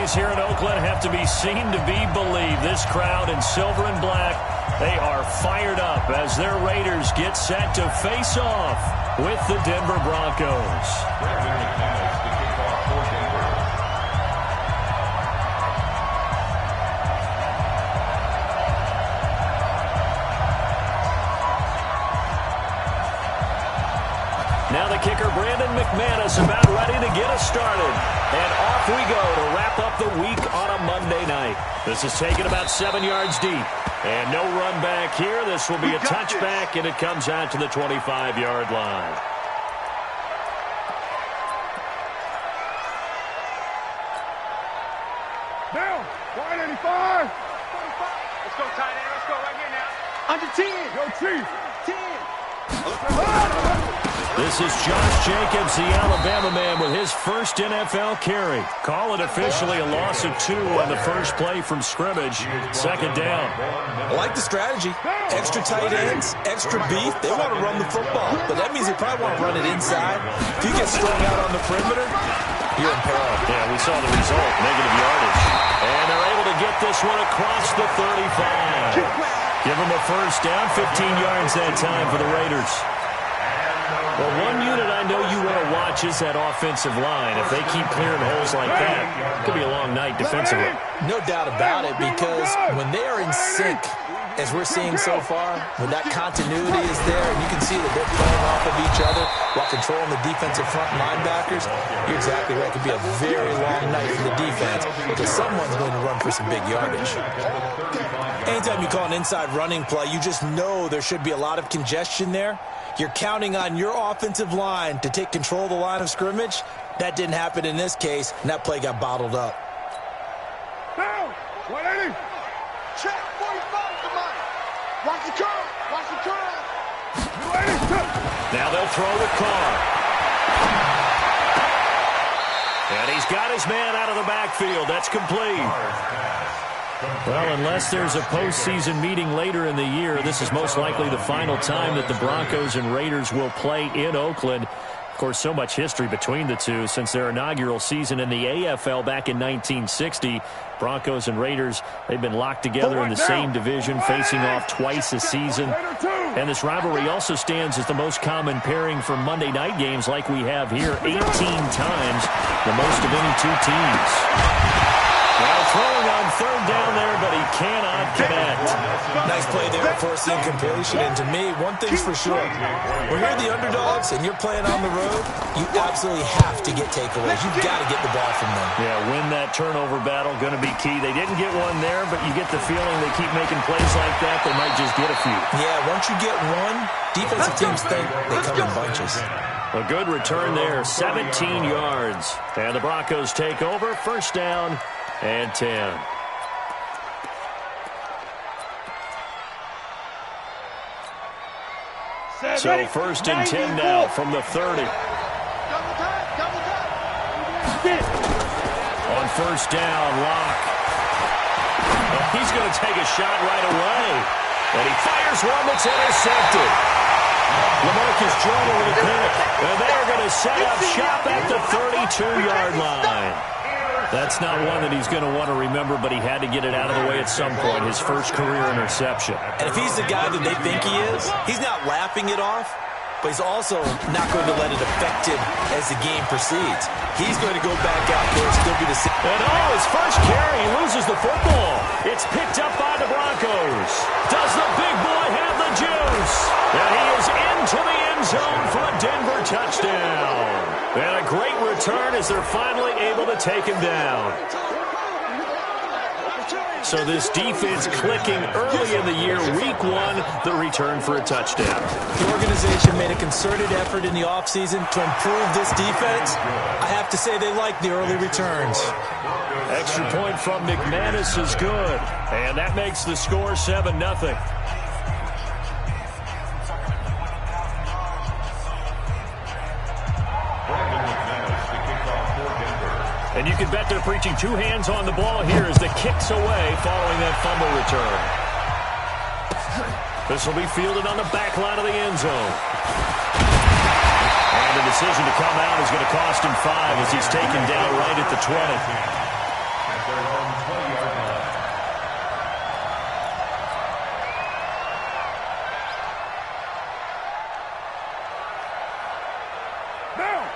days here in Oakland have to be seen to be believed. This crowd in silver and black, they are fired up as their Raiders get set to face off with the Denver Broncos. Now the kicker, Brandon McManus, about ready to get us started. And off we go to wrap up the week on a Monday night. This is taken about 7 yards deep. And no run back here. This will be a touchback, and it comes out to the 25-yard line. Down, 185. Let's go, tight end. Let's go right here now. Under 10. Yo, Chief. 10. This is Josh Jacobs, the Alabama man, with his first NFL carry. Call it officially a loss of 2 on the first play from scrimmage. Second down. I like the strategy. Extra tight ends, extra beef. They want to run the football, but that means they probably want to run it inside. If you get strung out on the perimeter, you're in peril. Yeah, we saw the result, negative yardage. And they're able to get this one across the 35. Give them a first down, 15 yards that time for the Raiders. Well, one unit I know you want to watch is that offensive line. If they keep clearing holes like that, it could be a long night defensively. No doubt about it, because when they are in sync, as we're seeing so far, when that continuity is there, and you can see that they're playing off of each other while controlling the defensive front linebackers, you're exactly right. It could be a very long night for the defense because someone's going to run for some big yardage. Anytime you call an inside running play, you just know there should be a lot of congestion there. You're counting on your offensive line to take control of the line of scrimmage. That didn't happen in this case, and that play got bottled up. Down, 180. Check, 45, come on. Watch the curve. Watch the curve. 280. Now they'll throw with Carr. And he's got his man out of the backfield. That's complete. Well, unless there's a postseason meeting later in the year, this is most likely the final time that the Broncos and Raiders will play in Oakland. Of course, so much history between the two since their inaugural season in the AFL back in 1960. Broncos and Raiders, they've been locked together in the same division, facing off twice a season. And this rivalry also stands as the most common pairing for Monday night games like we have here, 18 times, the most of any two teams. Well, throwing on third down there, but he cannot connect. Nice play there, forcing completion. And to me, one thing's for sure. When you're the underdogs and you're playing on the road, you absolutely have to get takeaways. You've got to get the ball from them. Yeah, win that turnover battle, going to be key. They didn't get one there, but you get the feeling they keep making plays like that, they might just get a few. Yeah, once you get one, defensive teams think they come in bunches. A good return there, 17 yards. And the Broncos take over, first down and 10. So first and 10 now from the 30. On first down, Locke. And he's going to take a shot right away. And he fires one that's intercepted. LaMarcus Joyner with a pick. And they're going to set up shop at the 32-yard line. That's not one that he's going to want to remember, but he had to get it out of the way at some point, his first career interception. And if he's the guy that they think he is, he's not laughing it off, but he's also not going to let it affect him as the game proceeds. He's going to go back out there and still be the same. And his first carry, he loses the football. It's picked up by the Broncos. Does the big boy have the juice? And he is into the end zone for a Denver touchdown. And a great return as they're finally able to take him down. So this defense clicking early in the year, week one, the return for a touchdown. The organization made a concerted effort in the offseason to improve this defense. I have to say they like the early returns. Extra point from McManus is good. And that makes the score 7-0. And you can bet they're preaching two hands on the ball here as the kick's away following that fumble return. This will be fielded on the back line of the end zone. And the decision to come out is going to cost him 5 as he's taken down right at the 20.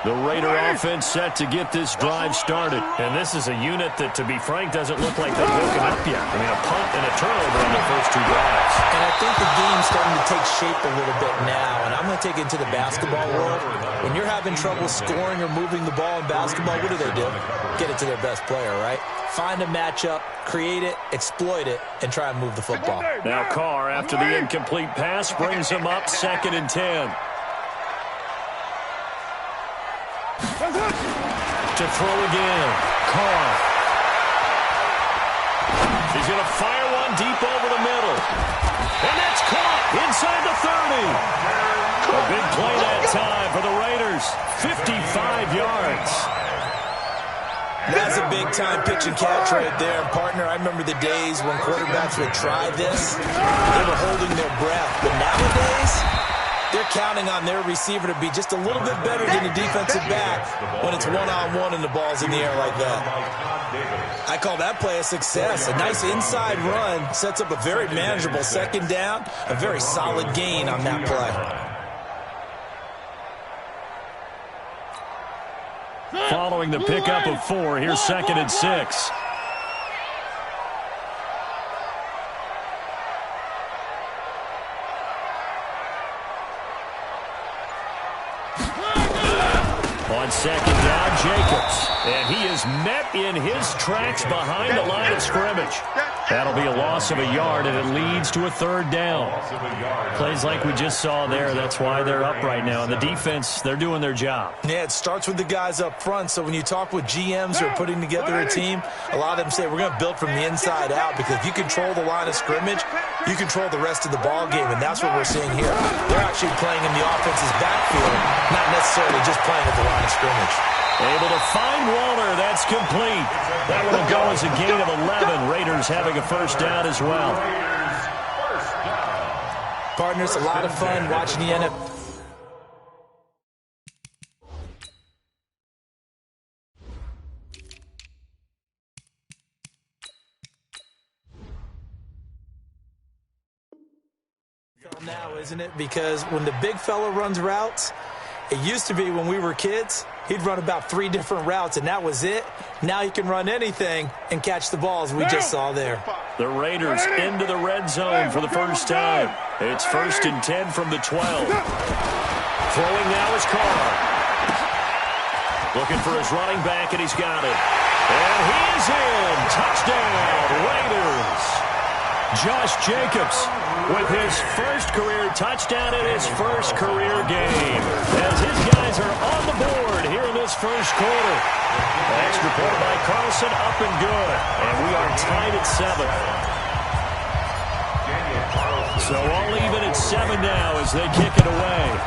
The Raider offense set to get this drive started. And this is a unit that, to be frank, doesn't look like they've woken up yet. I mean, a punt and a turnover on their first two drives. And I think the game's starting to take shape a little bit now. And I'm going to take it to the basketball world. When you're having trouble scoring or moving the ball in basketball, what do? Get it to their best player, right? Find a matchup, create it, exploit it, and try and move the football. Now Carr, after the incomplete pass, brings him up 2nd and 10. To throw again. Carr. He's going to fire one deep over the middle. And that's caught inside the 30. A big play that time for the Raiders. 55 yards. That's a big-time pitch and catch right there. Partner, I remember the days when quarterbacks would try this. They were holding their breath. But nowadays, they're counting on their receiver to be just a little bit better than the defensive back when it's one-on-one and the ball's in the air like that. I call that play a success. A nice inside run sets up a very manageable 2nd down, a very solid gain on that play. Following the pickup of 4, here's 2nd and 6. On 2nd down, Jacobs. And he is met in his tracks behind the line of scrimmage. That'll be a loss of a yard, and it leads to a 3rd down. Plays like we just saw there. That's why they're up right now. And the defense, they're doing their job. Yeah, it starts with the guys up front. So when you talk with GMs who are putting together a team, a lot of them say we're going to build from the inside out, because if you control the line of scrimmage, you control the rest of the ball game, and that's what we're seeing here. They're actually playing in the offense's backfield, not necessarily just playing at the line of scrimmage. Able to find Walter. That's complete. That one will go as a gain of 11. Raiders having a 1st down as well. Partners, a lot of fun watching the NFL. Now, isn't it? Because when the big fella runs routes, it used to be when we were kids, he'd run about 3 different routes, and that was it. Now he can run anything and catch the balls we just saw there. The Raiders into the red zone for the first time. It's 1st and 10 from the 12. Throwing now is Carr. Looking for his running back, and he's got it. And he's in. Touchdown, Raiders. Josh Jacobs with his first career touchdown in his first career game, as his guys are on the board here in this first quarter. Extra point by Carlson, up and good. And we are tied at 7. So all even at 7 now as they kick it away.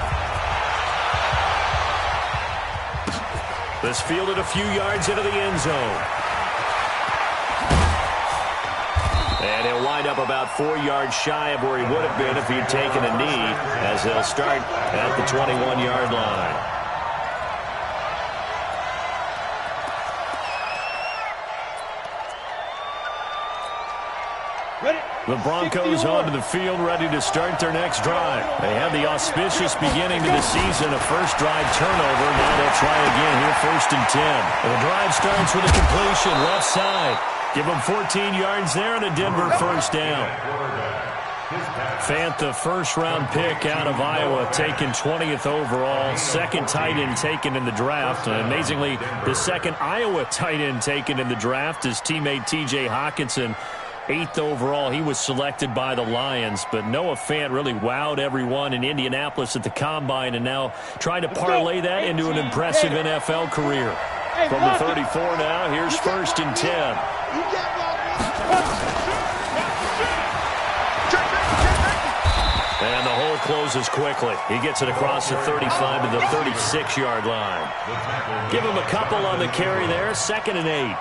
This fielded a few yards into the end zone. And he'll wind up about 4 yards shy of where he would have been if he'd taken a knee, as they'll start at the 21-yard line. The Broncos onto the field, ready to start their next drive. They had the auspicious beginning to the season, a first drive turnover. Now they'll try again here, 1st and 10. And the drive starts with a completion, left side. Give them 14 yards there and a Denver 1st down. Fant, the first-round pick out of Iowa, taken 20th overall. 2nd tight end taken in the draft. And amazingly, the 2nd Iowa tight end taken in the draft is teammate T.J. Hawkinson. 8th overall, he was selected by the Lions. But Noah Fant really wowed everyone in Indianapolis at the Combine, and now trying to parlay that into an impressive NFL career. From the 34 now, here's 1st and 10. And the hole closes quickly. He gets it across the 35 to the 36-yard line. Give him a couple on the carry there, 2nd and 8.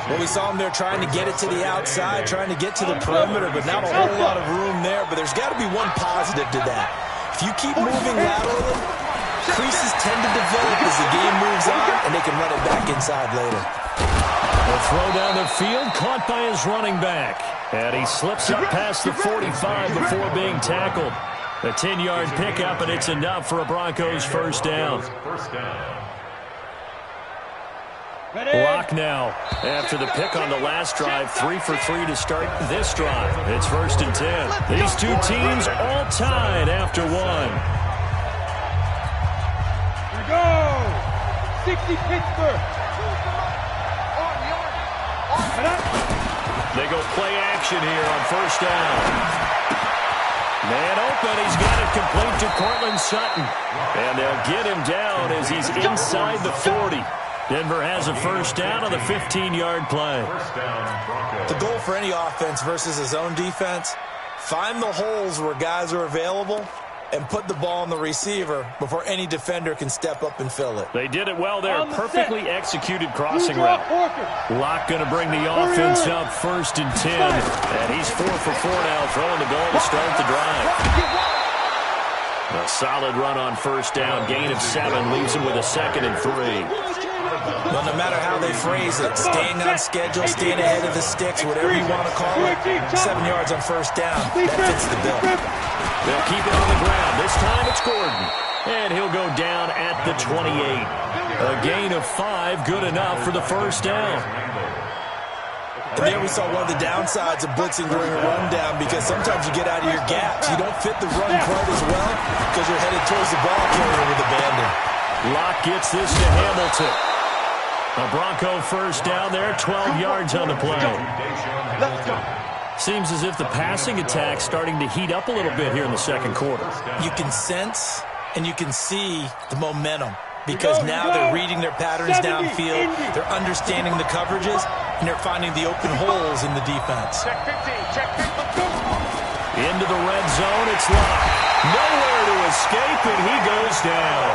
Well, we saw him there trying to get it to the outside, trying to get to the perimeter, but not a whole lot of room there. But there's got to be one positive to that. If you keep moving laterally, creases tend to develop as the game moves on, and they can run it back inside later. The throw down the field, caught by his running back. And he slips up past the 45 before being tackled. A 10-yard pickup, and it's enough for a Broncos 1st down. Lock now. After the pick on the last drive, 3 for 3 to start this drive. It's 1st and 10. These two teams all tied after one. Here we go. 60 Pittsburgh. They go play action here on 1st down. Man open. He's got it complete to Cortland Sutton. And they'll get him down as he's inside the 40. Denver has a 1st down on the 15-yard play. The goal for any offense versus his own defense, find the holes where guys are available and put the ball on the receiver before any defender can step up and fill it. They did it well there. Perfectly executed crossing route. Locke going to bring the offense up 1st and 10. And he's 4 for 4 now, throwing the ball to start the drive. A solid run on 1st down. Gain of 7 leaves him with a 2nd and 3. Well, no matter how they phrase it, staying on schedule, staying ahead of the sticks, whatever you want to call it, 7 yards on 1st down, that fits the bill. They'll keep it on the ground. This time it's Gordon. And he'll go down at the 28. A gain of 5, good enough for the 1st down. And there we saw one of the downsides of blitzing during a rundown, because sometimes you get out of your gaps. You don't fit the run quite as well because you're headed towards the ball carrier with abandon. Locke gets this to Hamilton. A Bronco 1st down there, 12 yards on the play. Seems as if the passing attack's starting to heat up a little bit here in the 2nd quarter. You can sense and you can see the momentum, because now they're reading their patterns downfield, they're understanding the coverages, and they're finding the open holes in the defense. Into the red zone, it's Locke. Nowhere to escape, and he goes down.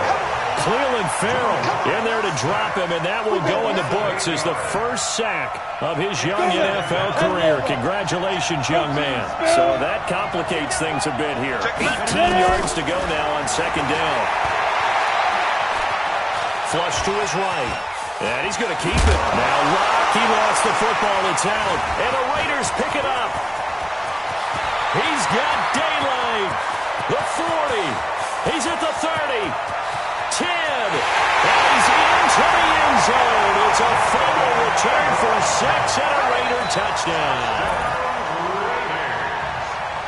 Cleveland Farrell in there to drop him, and that will go in the books as the 1st sack of his young NFL career. Congratulations, young man. So that complicates things a bit here. 18 yards to go now on 2nd down. Flush to his right. And he's going to keep it. Now Locke, he lost the football. It's out. And the Raiders pick it up. He's got daylight. The 40. He's at the 30. 10. And he's into the end zone. It's a fumble return for 6 and a Raider touchdown.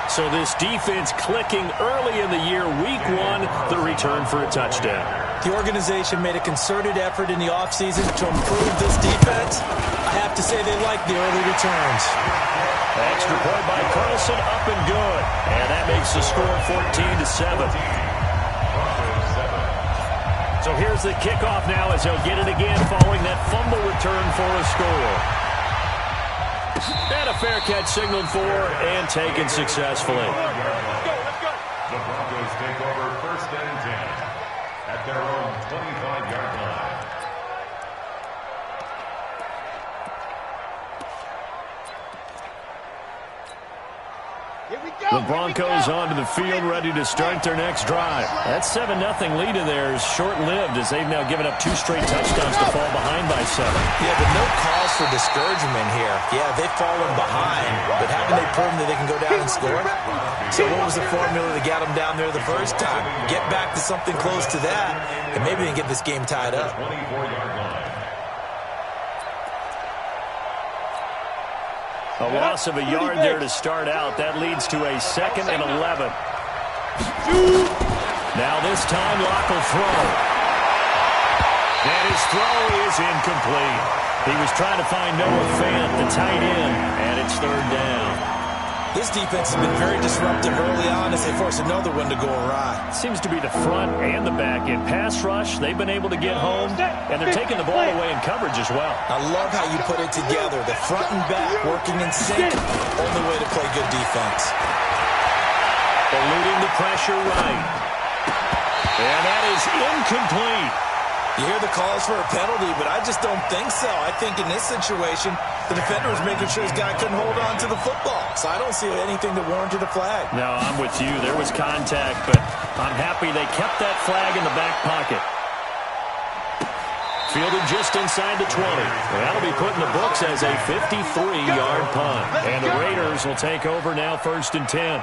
So this defense clicking early in the year, week 1, the return for a touchdown. The organization made a concerted effort in the offseason to improve this defense. I have to say they like the early returns. Extra point by Carlson, up and good. And that makes the score 14-7. So here's the kickoff now as they'll get it again following that fumble return for a score. And a fair catch signaled for and taken successfully. The Broncos take over 1st and 10 at their own 25-yard line. The Broncos onto the field, ready to start their next drive. That 7-0 lead of theirs short-lived, as they've now given up 2 straight touchdowns to fall behind by 7. Yeah, but no cause for discouragement here. Yeah, they've fallen behind, but haven't they proven that they can go down and score? So what was the formula that got them down there the first time? Get back to something close to that, and maybe they can get this game tied up. 24-yard line. A loss of a yard there to start out. That leads to a 2nd and 11. Now this time, Locke will throw. And his throw is incomplete. He was trying to find Noah Fant, the tight end, and it's 3rd down. This defense has been very disruptive early on as they force another one to go awry. Seems to be the front and the back end. Pass rush, they've been able to get home, and they're taking the ball away in coverage as well. I love how you put it together. The front and back working in sync. Only way to play good defense. Eluding the pressure right. And that is incomplete. You hear the calls for a penalty, but I just don't think so. I think in this situation, the defender was making sure his guy couldn't hold on to the football. So I don't see anything that warranted a flag. No, I'm with you. There was contact, but I'm happy they kept that flag in the back pocket. Fielded just inside the 20. That'll be put in the books as a 53-yard punt. And the Raiders will take over now 1st and 10.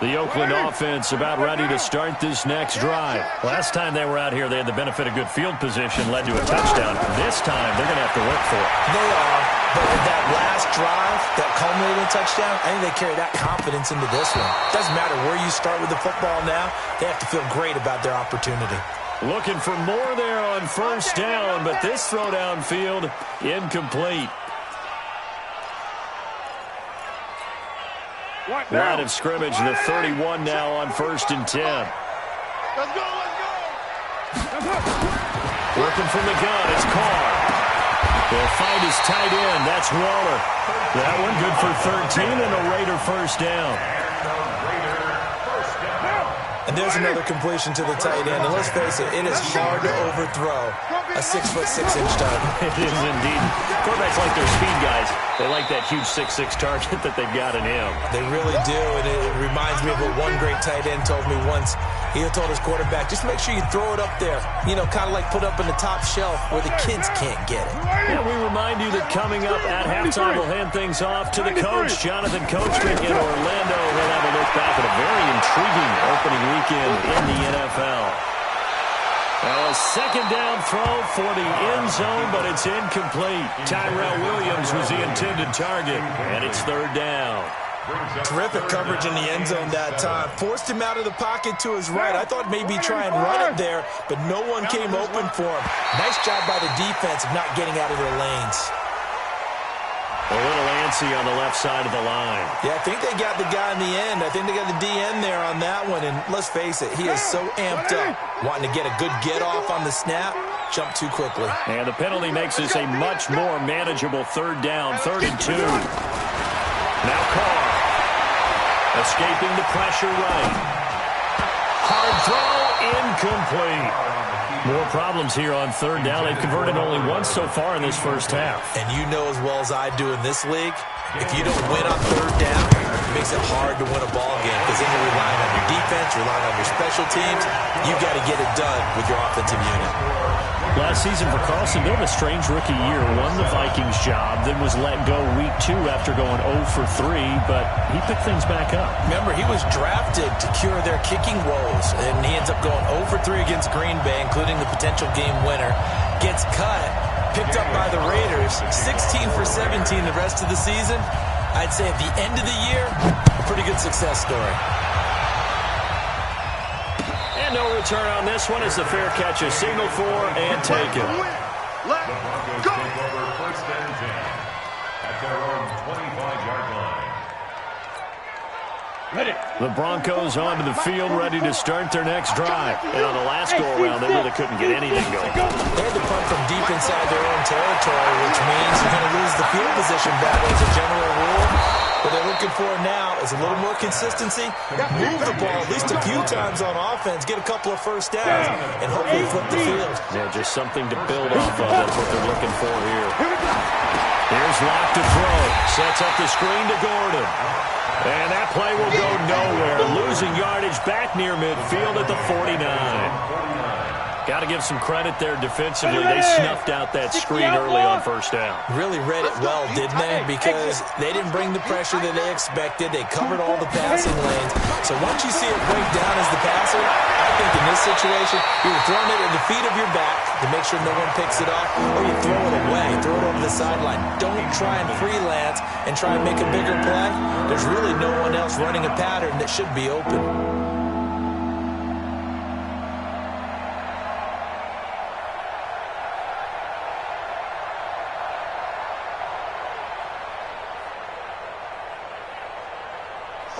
The Oakland offense about ready to start this next drive. Last time they were out here, they had the benefit of good field position, led to a touchdown. This time, they're going to have to work for it. They are, but with that last drive, that culminating touchdown, I think they carry that confidence into this one. Doesn't matter where you start with the football now, they have to feel great about their opportunity. Looking for more there on first down, but this throw downfield, incomplete. Line of scrimmage, the 31 now on 1st and 10. Let's go, let's go. Working from the gun, it's Carr. They'll find his tight end, that's Waller. That one good for 13 and a Raider first down. And there's another completion to the tight end. And let's face it, it is hard to overthrow a 6'6" target. It is indeed. Quarterbacks like their speed guys. They like that huge 6'6" target that they've got in him. They really do, and it reminds me of what one great tight end told me once. He told his quarterback, just make sure you throw it up there. You know, kind of like put up in the top shelf where the kids can't get it. And we remind you that coming up at halftime, we'll hand things off to the coach, Jonathan Coachman in Orlando. We'll have a look back at a very intriguing opening weekend in the NFL. Well, a second down throw for the end zone, but it's incomplete. Tyrell Williams was the intended target, and it's 3rd down. Terrific coverage in the end zone that time. Forced him out of the pocket to his right. I thought maybe try and run it there, but no one came open for him. Nice job by the defense of not getting out of their lanes. A little antsy on the left side of the line. Yeah, I think they got the guy in the end. I think they got the DN there on that one. And let's face it, he is so amped up, wanting to get a good get-off on the snap, jump too quickly. And the penalty makes this a much more manageable 3rd down, 3rd and 2. Now Carr, escaping the pressure right. Hard throw, incomplete. More problems here on 3rd down. They've converted only once so far in this first half. And you know as well as I do in this league, if you don't win on 3rd down, it makes it hard to win a ball game because then you're relying on your defense, relying on your special teams. You've got to get it done with your offensive unit. Last season for Carlson, they had a strange rookie year. Won the Vikings job, then was let go week 2 after going 0 for 3, but he picked things back up. Remember, he was drafted to cure their kicking woes, and he ends up going 0 for 3 against Green Bay, including the potential game winner. Gets cut, picked up by the Raiders, 16 for 17 the rest of the season. I'd say at the end of the year, a pretty good success story. And no return on this one as the fair catch is signaled for and taken. The Broncos take over 1st and 10 at their own 25-yard line. The Broncos onto the field, ready to start their next drive. And on the last go-around, they really couldn't get anything going. They had to punt from deep inside their own territory, which means you're going to lose the field position battle as a general rule. What they're looking for now is a little more consistency, move the ball at least a few times on offense, get a couple of first downs, and hopefully flip the field. Yeah, just something to build off of. That's what they're looking for here. Here's Locke to throw. Sets up the screen to Gordon. And that play will go nowhere. Losing yardage back near midfield at the 49. Got to give some credit there defensively. They snuffed out that screen early on first down. Really read it well, didn't they? Because they didn't bring the pressure that they expected. They covered all the passing lanes. So once you see it break down as the passer, I think in this situation, you're throwing it at the feet of your back to make sure no one picks it off, or you throw it away, throw it over the sideline. Don't try and freelance and try and make a bigger play. There's really no one else running a pattern that should be open.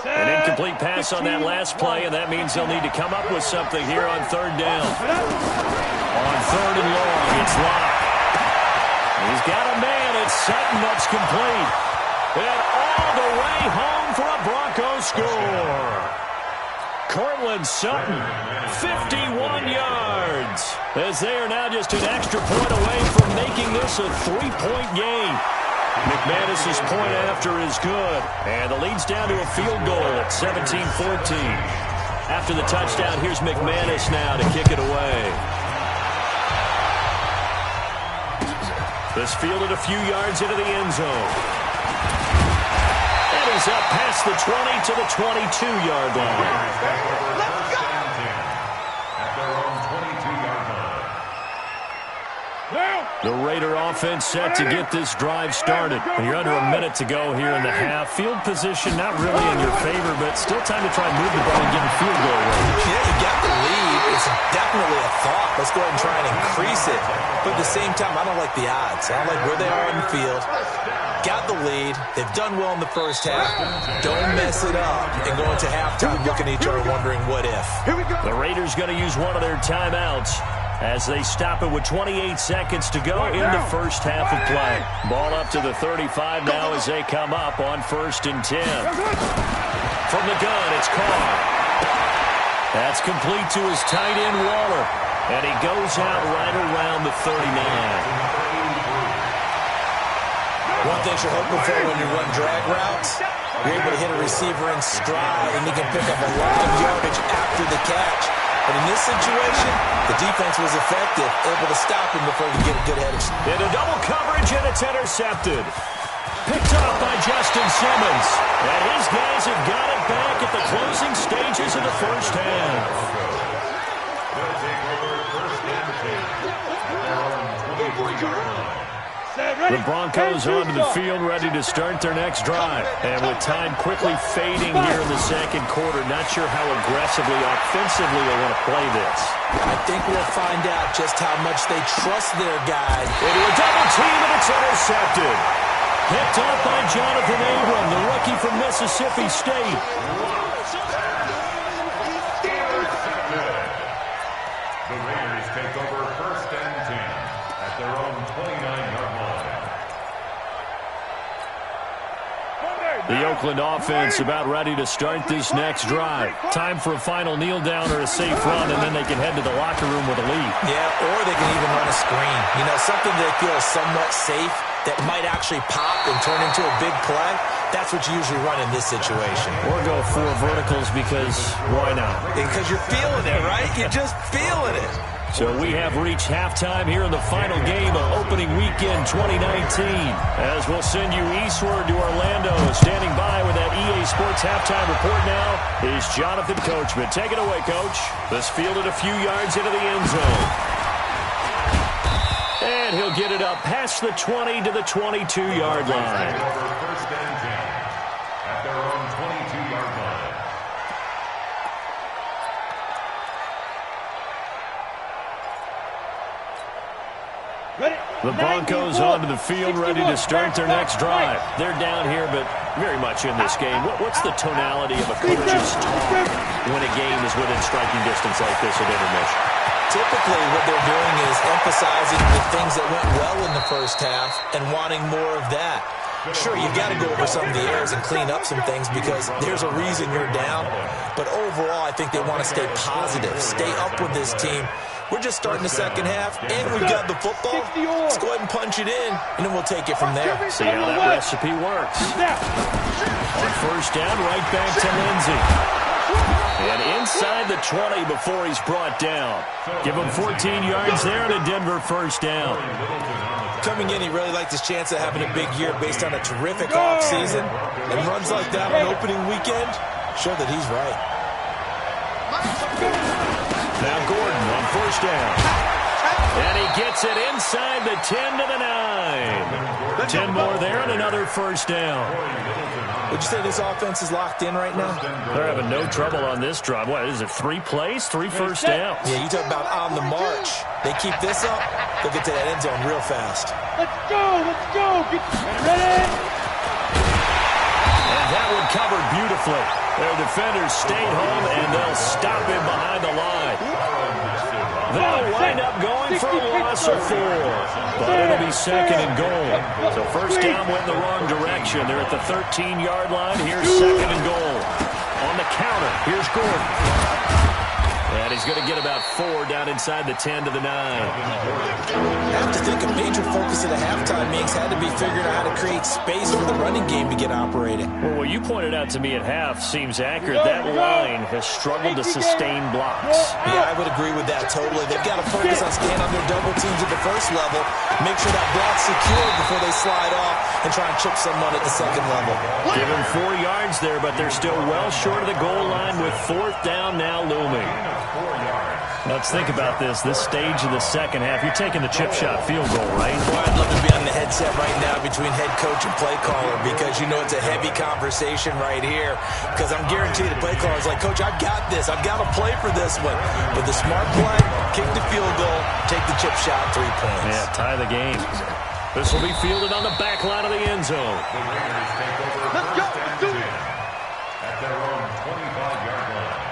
An incomplete pass on that last play, and that means they'll need to come up with something here on 3rd down. On 3rd and long, it's Locke. He's got a man. It's Sutton that's complete. And all the way home for a Broncos score. Cortland Sutton, 51 yards. As they are now just an extra point away from making this a 3-point game. McManus's point after is good. And the lead's down to a field goal at 17-14. After the touchdown, here's McManus now to kick it away. This fielded a few yards into the end zone. And he is up past the 20 to the 22-yard line. Let's go! At their own 22-yard line. The Raider offense set to get this drive started. You're under a minute to go here in the half. Field position not really in your favor, but still time to try and move the ball and get a field goal range. Yeah, you got the lead. It's definitely a thought. Let's go ahead and try and increase it. But at the same time, I don't like the odds. I don't like where they are on the field. Got the lead. They've done well in the first half. Don't mess it up and go into halftime looking at each other wondering what if. The Raiders going to use one of their timeouts as they stop it with 28 seconds to go in the first half of play. Ball up to the 35 now as they come up on 1st and 10. From the gun, it's Carr. That's complete to his tight end, Waller. And he goes out right around the 39. One thing you're hoping for when you run drag routes, you're able to hit a receiver in stride, and he can pick up a lot of yardage after the catch. But in this situation, the defense was effective, able to stop him before he could get a good head of steam. Into double coverage, and it's intercepted. Picked off by Justin Simmons. And his guys have got it back at the closing stages of the first half. They'll take over 1st and 10. At their own 23-yard line. The Broncos onto the field, ready to start their next drive. And with time quickly fading here in the second quarter, not sure how aggressively, offensively they want to play this. I think we'll find out just how much they trust their guy. Into a double team, and it's intercepted. Picked off by Jonathan Abram, the rookie from Mississippi State. The Raiders take over 1st and 10 at their own 29-yard line. The Oakland offense about ready to start this next drive. Time for a final kneel down or a safe run, and then they can head to the locker room with a lead. Yeah, or they can even run a screen. You know, something they feel is somewhat safe that might actually pop and turn into a big play. That's what you usually run in this situation. Or go 4 verticals because why not? Because you're feeling it, right? You're just feeling it. So we have reached halftime here in the final game of opening weekend 2019. As we'll send you eastward to Orlando. Standing by with that EA Sports halftime report now is Jonathan Coachman. Take it away, Coach. This fielded a few yards into the end zone. And he'll get it up past the 20 to the 22-yard line. Over 1st and 10 at their own 22-yard line. The Broncos onto the field, ready to start their next drive. They're down here, but very much in this game. What's the tonality of a coach's talk when a game is within striking distance like this at intermission? Typically, what they're doing is emphasizing the things that went well in the first half and wanting more of that. Sure, you've got to go over some of the errors and clean up some things because there's a reason you're down. But overall, I think they want to stay positive, stay up with this team. We're just starting the second half, and we've got the football. Let's go ahead and punch it in, and then we'll take it from there. See how that recipe works. On first down, right back to Lindsey. And inside the 20 before he's brought down. Give him 14 yards there and a Denver first down. Coming in, he really liked his chance of having a big year based on a terrific offseason. And runs like that on opening weekend show that he's right. Now Gordon on first down. And he gets it inside the 10 to the 9. 10 more there and another first down. Would you say this offense is locked in right now? They're having no trouble on this drive. What, is it 3 plays, 3 first downs? Yeah, you talk about on the march. They keep this up, they'll get to that end zone real fast. Let's go, get ready. And that one covered beautifully. Their defenders stayed home, and they'll stop him behind the line. They'll wind up going for a loss of 4. But it'll be second and goal. So first down went in the wrong direction. They're at the 13-yard line. Here's second and goal. On the counter, here's Gordon. And he's going to get about 4 down inside the 10 to the 9. I have to think a major focus at the halftime meetings had to be figuring out how to create space for the running game to get operating. Well, what you pointed out to me at half seems accurate. That line has struggled to sustain blocks. Yeah, I would agree with that totally. They've got to focus on staying on their double teams at the first level, make sure that block's secured before they slide off and try and chip someone at the second level. Give them 4 yards there, but they're still well short of the goal line with 4th down now looming. Let's think about this stage of the second half. You're taking the chip shot field goal, right? Boy, I'd love to be on the headset right now between head coach and play caller because you know it's a heavy conversation right here because I'm guaranteed the play caller is like, Coach, I've got this. I've got to play for this one. But the smart play, kick the field goal, take the chip shot, 3 points. Yeah, tie the game. This will be fielded on the back line of the end zone. The Raiders take over first and 10 at their own 25-yard line.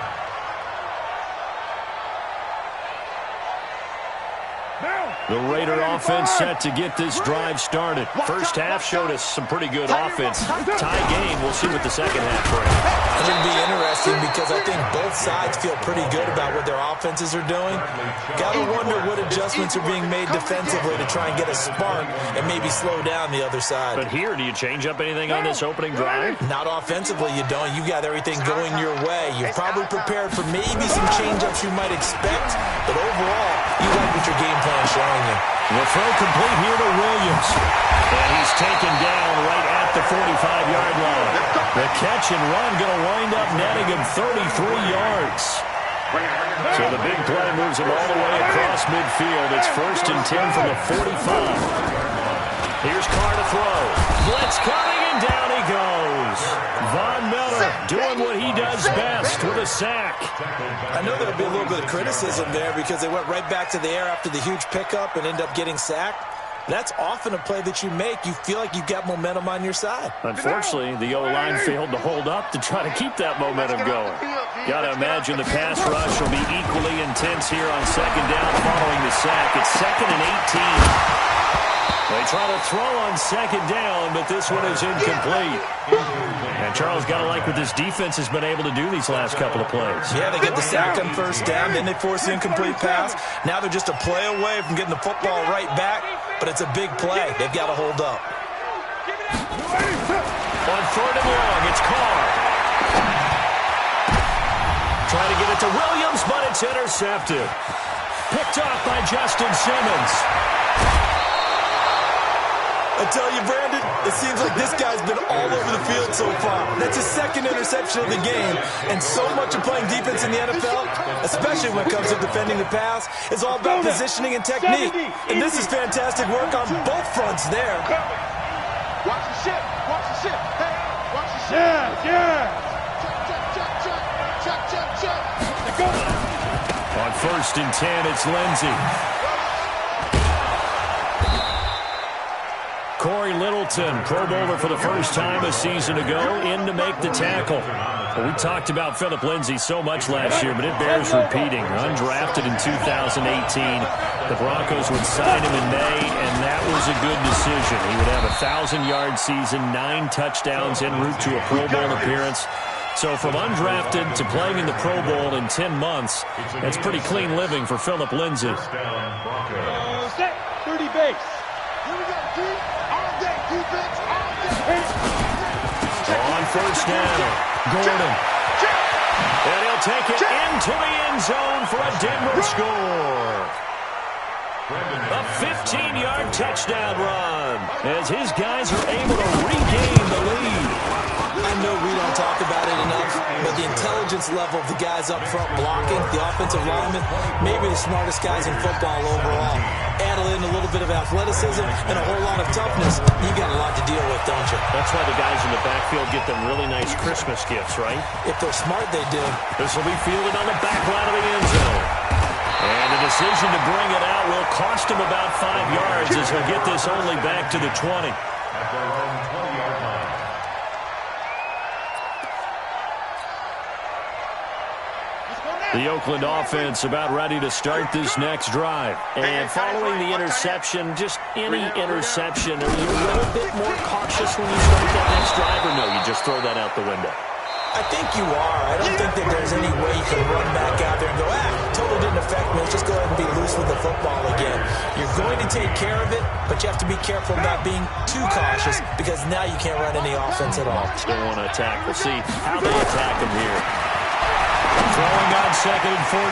The Raider offense set to get this drive started. First half showed us some pretty good offense. Tie game. We'll see what the second half brings. It'll be interesting because I think both sides feel pretty good about what their offenses are doing. Got to wonder what adjustments are being made defensively to try and get a spark and maybe slow down the other side. But here, do you change up anything on this opening drive? Not offensively, you don't. You got everything going your way. You're probably prepared for maybe some change-ups you might expect, but overall, you like what your game plan is showing you. The throw complete here to Williams. And he's taken down right at the 45-yard line. The catch and run going to wind up netting him 33 yards. So the big play moves him all the way across midfield. It's 1st and 10 from the 45. Here's Carr to throw. Blitz coming, and down he goes. Von Miller doing what he does best with a sack. I know there'll be a little bit of criticism there because they went right back to the air after the huge pickup and end up getting sacked. That's often a play that you make. You feel like you've got momentum on your side. Unfortunately, the O-line failed to hold up to try to keep that momentum going. Got to imagine the pass rush will be equally intense here on second down following the sack. It's 2nd and 18. They try to throw on second down, but this one is incomplete. And Charles, got to like what this defense has been able to do these last couple of plays. Yeah, they get the sack on first down, then they force the incomplete pass. Now they're just a play away from getting the football right back, but it's a big play. They've got to hold up. On 3rd and long, it's Carr. Trying to get it to Williams, but it's intercepted. Picked off by Justin Simmons. I tell you, Brandon, it seems like this guy's been all over the field so far. That's his 2nd interception of the game. And so much of playing defense in the NFL, especially when it comes to defending the pass, is all about positioning and technique. And this is fantastic work on both fronts there. Watch the ship. Watch the ship. Hey, watch the ship. Yeah. Check. On 1st and 10, it's Lindsey. Corey Littleton, Pro Bowler for the first time a season ago, in to make the tackle. Well, we talked about Phillip Lindsay so much last year, but it bears repeating. Undrafted in 2018, the Broncos would sign him in May, and that was a good decision. He would have a 1,000-yard season, 9 touchdowns en route to a Pro Bowl appearance. So from undrafted to playing in the Pro Bowl in 10 months, that's pretty clean living for Phillip Lindsay. Set. 30 base. Here we go, D. All day defense. All day. On first down, Gordon. And he'll take it into the end zone for a Denver score. A 15-yard touchdown run as his guys are able to regain the lead. I know we don't talk about it enough, but the intelligence level of the guys up front blocking, the offensive linemen, maybe the smartest guys in football overall. Add in a little bit of athleticism and a whole lot of toughness, you got a lot to deal with, don't you? That's why the guys in the backfield get them really nice Christmas gifts, right? If they're smart, they do. This will be fielded on the back line of the end zone. And the decision to bring it out will cost him about 5 yards as he'll get this only back to the 20. At their own 20-yard line. The Oakland offense about ready to start this next drive. And following the interception, just any interception, are you a little bit more cautious when you start that next drive, or no, you just throw that out the window? I think you are. I don't think that there's any way you can run back out there and go, totally didn't affect me. Let's just go ahead and be loose with the football again. You're going to take care of it, but you have to be careful about being too cautious because now you can't run any offense at all. Don't want to attack. We'll see how they attack him here. Throwing on 2nd and 14.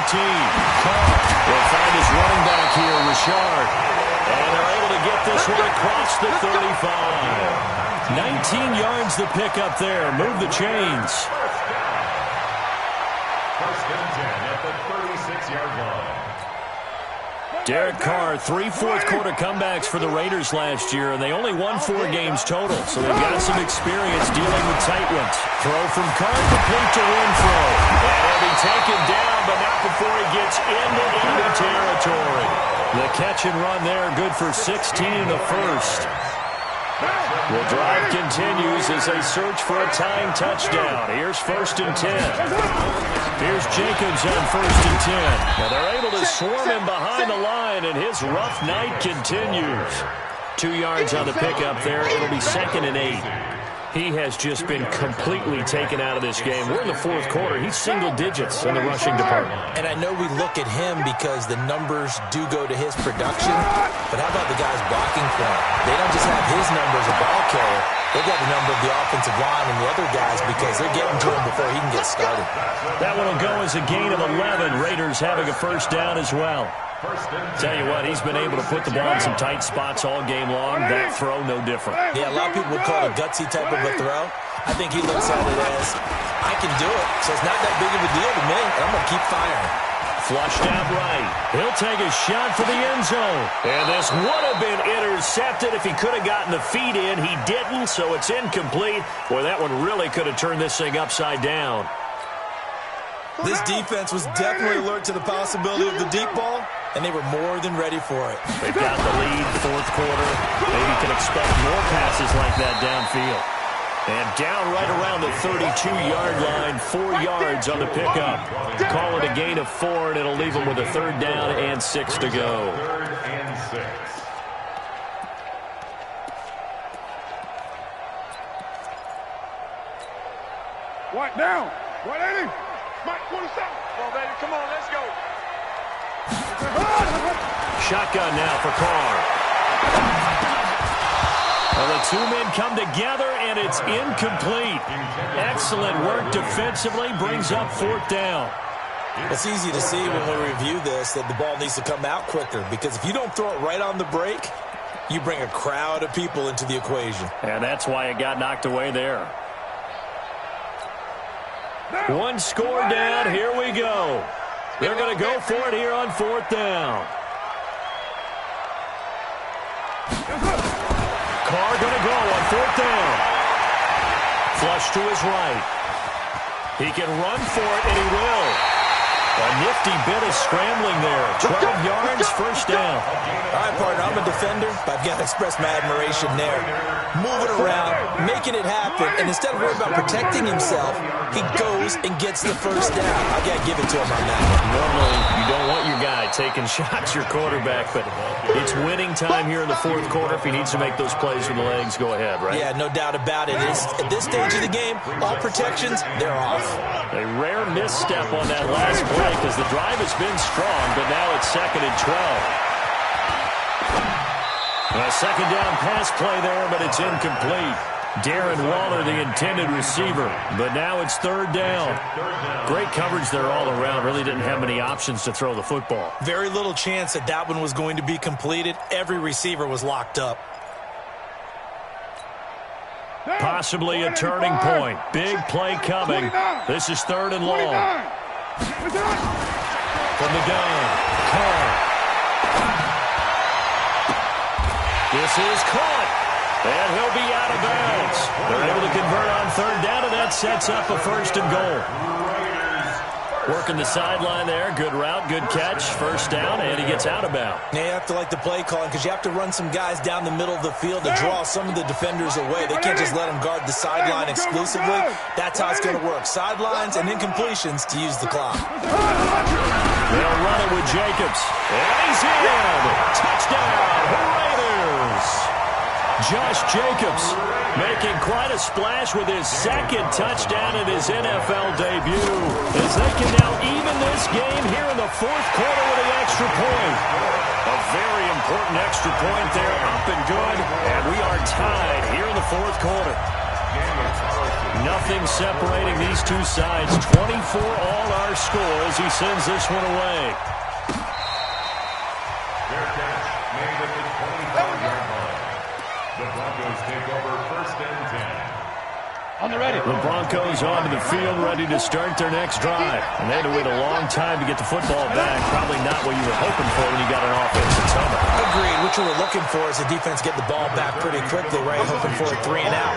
Carr will find his running back here, Richard. And they're able to get this one across the 35. 19 yards the pick up there. Move the chains. First and 10 at the 36-yard line. Derek Carr, 3 fourth-quarter comebacks for the Raiders last year, and they only won 4 games total, so they've got some experience dealing with tight ones. Throw from Carr, complete to Renfro. And he'll be taken down, but not before he gets into enemy territory. The catch and run there, good for 16 in the first. The drive continues as they search for a tying touchdown. Here's 1st and 10. Here's Jacobs on 1st and 10. Now they're able to swarm him behind the line, and his rough night continues. 2 yards on the pickup there. It'll be 2nd and 8. He has just been completely taken out of this game. We're in the 4th quarter. He's single digits in the rushing department. And I know we look at him because the numbers do go to his production, but how about the guys blocking for him? They don't just have his number as a ball carrier. They've got the number of the offensive line and the other guys because they're getting to him before he can get started. That one will go as a gain of 11. Raiders having a first down as well. Tell you what, he's been able to put the ball in some tight spots all game long. That throw, no different. Yeah, a lot of people would call it a gutsy type of a throw. I think he looks at it as, I can do it, so it's not that big of a deal to me, and I'm going to keep firing. Flushed out right. He'll take a shot for the end zone. And this would have been intercepted if he could have gotten the feet in. He didn't, so it's incomplete. Boy, that one really could have turned this thing upside down. This defense was definitely alert to the possibility of the deep ball, and they were more than ready for it. They've got the lead, 4th quarter. Maybe can expect more passes like that downfield. And down right around the 32-yard line, 4 yards on the pickup. Call it a gain of 4, and it'll leave them with a 3rd down and 6 to go. 3rd and 6. White down. 180. Mike, 27. Come on, baby. Come on, let's go. Shotgun now for Carr. Well, the 2 men come together, and it's incomplete. Excellent work defensively, brings up 4th down. It's easy to see when we review this that the ball needs to come out quicker, because if you don't throw it right on the break, you bring a crowd of people into the equation. And that's why it got knocked away there. 1 score down. Here we go. They're going to go for it here on 4th down. Carr going to go on 4th down. Flush to his right. He can run for it, and he will. A nifty bit of scrambling there. 12 yards, 1st down. All right, partner, I'm a defender, but I've got to express my admiration there. Moving around, making it happen, and instead of worrying about protecting himself, he goes and gets the 1st down. I got to give it to him on that one. Normally, you don't want your guy taking shots, your quarterback, but it's winning time here in the 4th quarter. If he needs to make those plays with the legs, go ahead, right? Yeah, no doubt about it. At this stage of the game, all protections, they're off. A rare misstep on that last play because the drive has been strong, but now it's 2nd and 12. A 2nd down pass play there, but it's incomplete. Darren Waller, the intended receiver, but now it's 3rd down. Great coverage there all around. Really didn't have many options to throw the football. Very little chance that that one was going to be completed. Every receiver was locked up. Possibly a turning point. Big play coming. This is 3rd and long. From the gun, Carr. This is caught, and he'll be out of bounds. They're able to convert on 3rd down, and that sets up a 1st and goal. Working the sideline there. Good route, good catch. 1st down, and he gets out of bounds. Now you have to like the play calling because you have to run some guys down the middle of the field to draw some of the defenders away. They can't just let them guard the sideline exclusively. That's how it's going to work. Sidelines and incompletions to use the clock. They'll run it with Jacobs. And he's in. Touchdown, Raiders. Josh Jacobs making quite a splash with his second touchdown in his NFL debut, as they can now even this game here in the fourth quarter with the extra point. A very important extra point there, up and good, and we are tied here in the fourth quarter. Nothing separating these two sides. 24 all our score as he sends this one away. Their catch made at the 25-yard line. The Broncos take over first and 10. On the ready. The Broncos onto the field, ready to start their next drive. And they had to wait a long time to get the football back. Probably not what you were hoping for when you got an offense that's humming. Agreed. What you were looking for is the defense get the ball back pretty quickly, right? Hoping for a 3-and-out.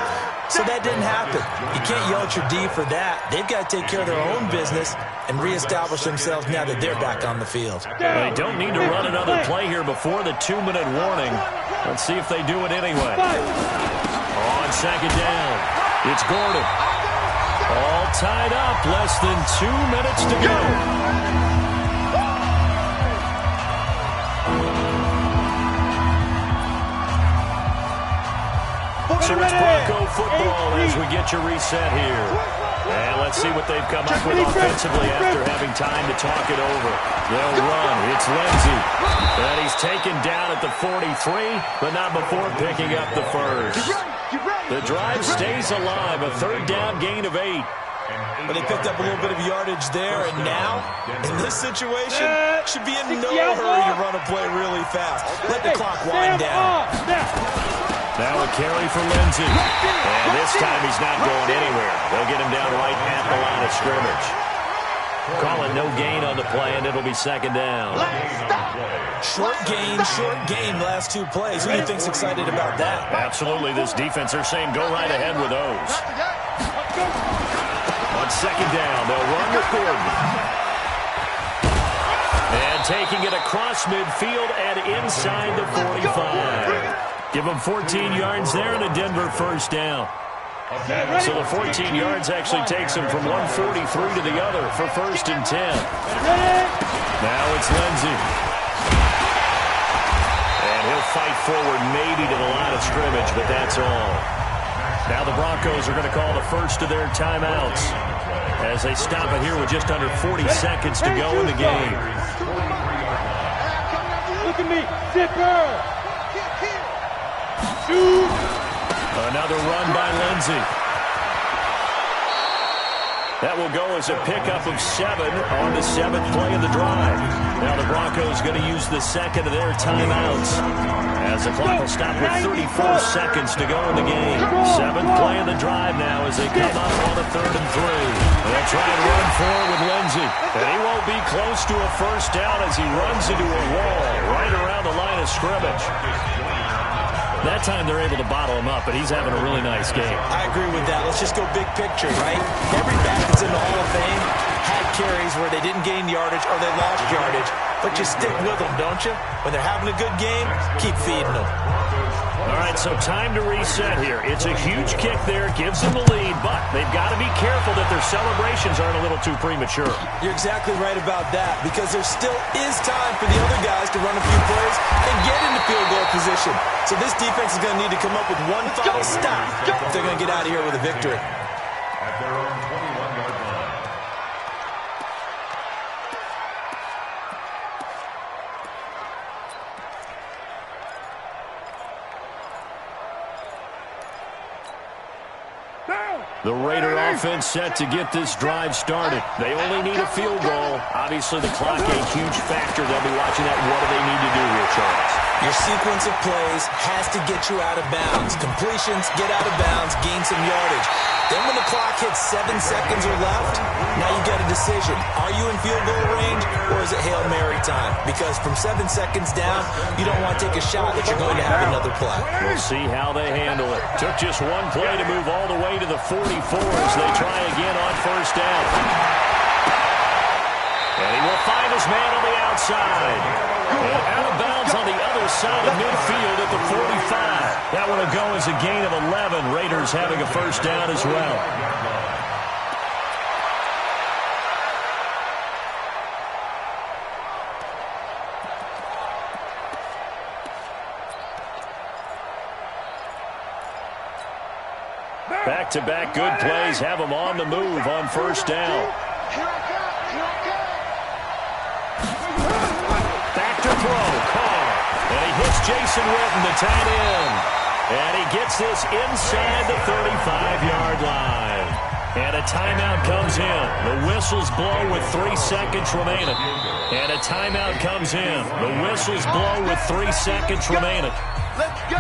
So that didn't happen. You can't yell at your D for that. They've got to take care of their own business and reestablish themselves now that they're back on the field. They don't need to run another play here before the 2-minute warning. Let's see if they do it anyway. On second down, it's Gordon. All tied up, less than 2 minutes to go. So it's Bronco football as we get your reset here. And let's see what they've come up with offensively after having time to talk it over. They'll run. It's Lindsey. And he's taken down at the 43, but not before picking up the first. The drive stays alive. A third down gain of 8. But they picked up a little bit of yardage there, and now, in this situation, should be in no hurry to run a play really fast. Let the clock wind down. Now a carry for Lindsey. And this time he's not going anywhere. They'll get him down right at the line of scrimmage. Call it no gain on the play, and it'll be second down. Short gain, last two plays. Who do you think's excited about that? Absolutely. This defense, they're saying go right ahead with those. On second down, they'll run with Gordon. And taking it across midfield and inside the 45. Give them 14 yards there and a Denver first down. So the 14 yards actually takes them from 143 to the other for first and 10. Now it's Lindsey. And he'll fight forward maybe to the line of scrimmage, but that's all. Now the Broncos are going to call the first of their timeouts as they stop it here with just under 40 seconds to go in the game. Look at me, zipper. Another run by Lindsey. That will go as a pickup of 7 on the 7th play of the drive. Now the Broncos going to use the second of their timeouts as the clock will stop with 34 seconds to go in the game. 7th play of the drive now as they come up on a 3rd and 3. They'll try and run forward with Lindsey. And he won't be close to a first down as he runs into a wall right around the line of scrimmage. That time they're able to bottle him up, but he's having a really nice game. I agree with that. Let's just go big picture, right? Every back that's in the Hall of Fame had carries where they didn't gain yardage or they lost yardage, but you stick with them, don't you? When they're having a good game, keep feeding them. All right, so time to reset here. It's a huge kick there, gives them the lead, but they've got to be careful that their celebrations aren't a little too premature. You're exactly right about that, because there still is time for the other guys to run a few plays and get into field goal position. So this defense is going to need to come up with one final stop if they're going to get out of here with a victory. At their own 21-yard line. The Raider offense set to get this drive started. They only need a field goal. Obviously, the clock a huge factor. They'll be watching that. What do they need to do here, Charles? Your sequence of plays has to get you out of bounds. Completions, get out of bounds, gain some yardage. Then when the clock hits 7 seconds or left, now you get a decision. Are you in field goal range or is it Hail Mary time? Because from 7 seconds down, you don't want to take a shot that you're going to have another play. We'll see how they handle it. Took just one play to move all the way to the 44 as they try again on first down. And he will find his man on the outside. And out of bounds on the other side of midfield at the 45. That one will go as a gain of 11. Raiders having a first down as well. Back-to-back good plays have him on the move on first down. Back to throw. Call. And he hits Jason Witten, the tight end. And he gets this inside the 35-yard line. And a timeout comes in. The whistles blow with 3 seconds remaining. And a timeout comes in. The whistles blow with 3 seconds remaining. Let's go.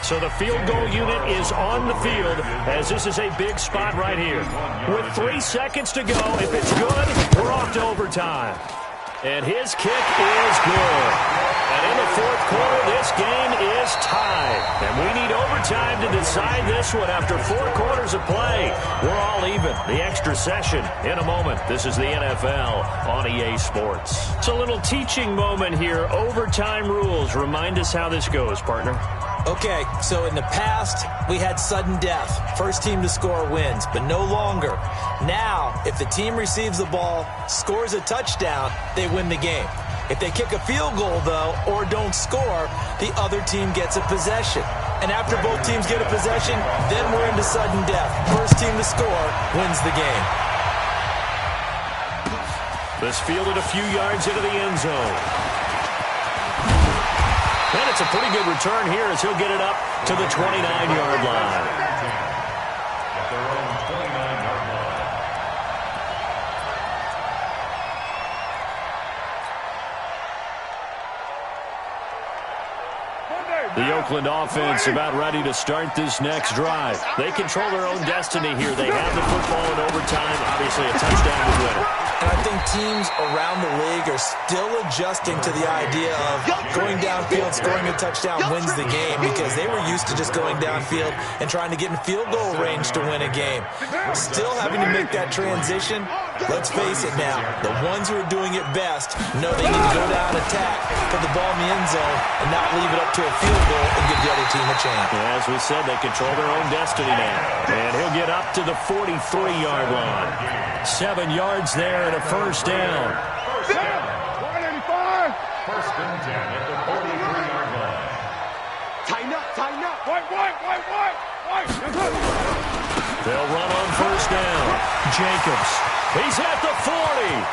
So the field goal unit is on the field as this is a big spot right here. With 3 seconds to go, if it's good, we're off to overtime. And his kick is good. And in the fourth quarter, this game is tied. And we need overtime to decide this one after 4 quarters of play. We're all even. The extra session in a moment. This is the NFL on EA Sports. It's a little teaching moment here. Overtime rules. Remind us how this goes, partner. Okay, so in the past, we had sudden death. First team to score wins, but no longer. Now, if the team receives the ball, scores a touchdown, they win the game. If they kick a field goal, though, or don't score, the other team gets a possession. And after both teams get a possession, then we're into sudden death. First team to score wins the game. This fielded a few yards into the end zone. And it's a pretty good return here as he'll get it up to the 29-yard line. At their own 29-yard line. The Oakland offense about ready to start this next drive. They control their own destiny here. They have the football in overtime. Obviously, a touchdown would win it. And I think teams around the league are still adjusting to the idea of going downfield, scoring a touchdown wins the game because they were used to just going downfield and trying to get in field goal range to win a game. Still having to make that transition. Let's face it now, the ones who are doing it best know they need to go down, attack, put the ball in the end zone, and not leave it up to a field goal and give the other team a chance. As we said, they control their own destiny now. And he'll get up to the 43-yard line. 7 yards there and a first down. First down. 185. First and 10 at the 43-yard line. Tighten up, tighten up. White. They'll run on first down. Jacobs. He's at the 40.